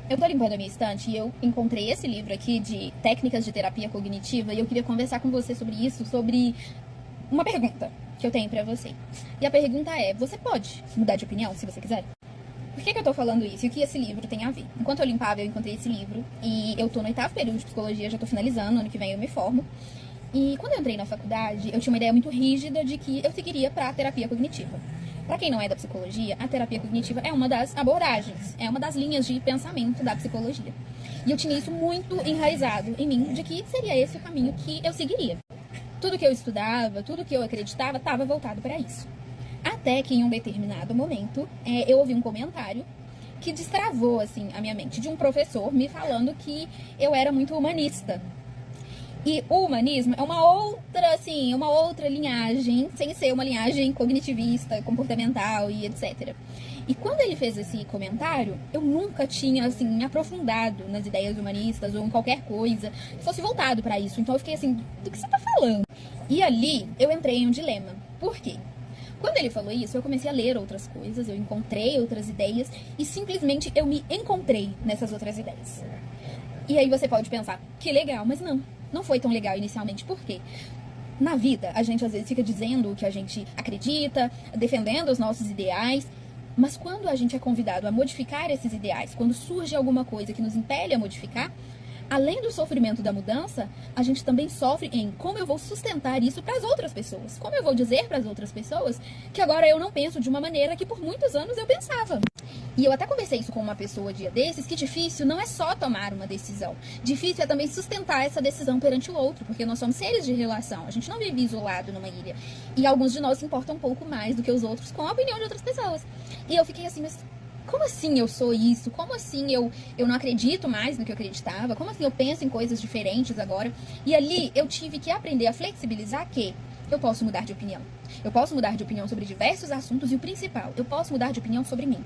Eu tô limpando a minha estante e eu encontrei esse livro aqui de técnicas de terapia cognitiva e eu queria conversar com você sobre isso, sobre uma pergunta que eu tenho pra você. E a pergunta é, você pode mudar de opinião se você quiser? Por que eu tô falando isso e o que esse livro tem a ver? Enquanto eu limpava, eu encontrei esse livro e eu tô no 8º período de psicologia, já tô finalizando, ano que vem eu me formo. E quando eu entrei na faculdade, eu tinha uma ideia muito rígida de que eu seguiria pra terapia cognitiva. Para quem não é da psicologia, a terapia cognitiva é uma das abordagens, é uma das linhas de pensamento da psicologia. E eu tinha isso muito enraizado em mim, de que seria esse o caminho que eu seguiria. Tudo que eu estudava, tudo que eu acreditava, estava voltado para isso. Até que em um determinado momento, eu ouvi um comentário que destravou assim, a minha mente, de um professor me falando que eu era muito humanista. E o humanismo é uma outra linhagem, sem ser uma linhagem cognitivista, comportamental e etc. E quando ele fez esse comentário, eu nunca tinha, assim, me aprofundado nas ideias humanistas ou em qualquer coisa que fosse voltado para isso. Então eu fiquei assim, do que você tá falando? E ali eu entrei em um dilema. Por quê? Quando ele falou isso, eu comecei a ler outras coisas, eu encontrei outras ideias e simplesmente eu me encontrei nessas outras ideias. E aí você pode pensar, que legal, mas não foi tão legal inicialmente. Por quê? Na vida, a gente às vezes fica dizendo o que a gente acredita, defendendo os nossos ideais, mas quando a gente é convidado a modificar esses ideais, quando surge alguma coisa que nos impele a modificar, além do sofrimento da mudança, a gente também sofre em como eu vou sustentar isso para as outras pessoas. Como eu vou dizer para as outras pessoas que agora eu não penso de uma maneira que por muitos anos eu pensava. E eu até conversei isso com uma pessoa dia desses, que difícil não é só tomar uma decisão. Difícil é também sustentar essa decisão perante o outro, porque nós somos seres de relação. A gente não vive isolado numa ilha. E alguns de nós se importam um pouco mais do que os outros com a opinião de outras pessoas. E eu fiquei assim, mas como assim eu sou isso? Como assim eu não acredito mais no que eu acreditava? Como assim eu penso em coisas diferentes agora? E ali eu tive que aprender a flexibilizar que eu posso mudar de opinião. Eu posso mudar de opinião sobre diversos assuntos e o principal, eu posso mudar de opinião sobre mim.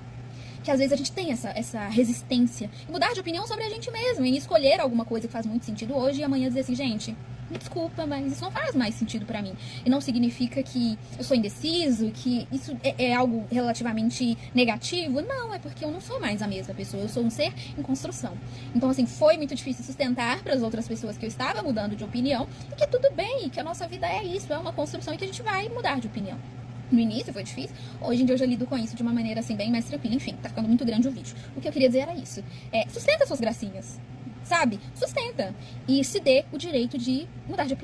Que às vezes a gente tem essa resistência em mudar de opinião sobre a gente mesmo, em escolher alguma coisa que faz muito sentido hoje e amanhã dizer assim, gente, me desculpa, mas isso não faz mais sentido pra mim. E não significa que eu sou indeciso, que isso é algo relativamente negativo. Não, é porque eu não sou mais a mesma pessoa, eu sou um ser em construção. Então, assim, foi muito difícil sustentar para as outras pessoas que eu estava mudando de opinião e que tudo bem, que a nossa vida é isso, é uma construção e que a gente vai mudar de opinião. No início foi difícil, hoje em dia eu já lido com isso de uma maneira assim bem mais tranquila. Enfim, tá ficando muito grande o vídeo. O que eu queria dizer era isso. Sustenta suas gracinhas, sabe? Sustenta. E se dê o direito de mudar de opinião.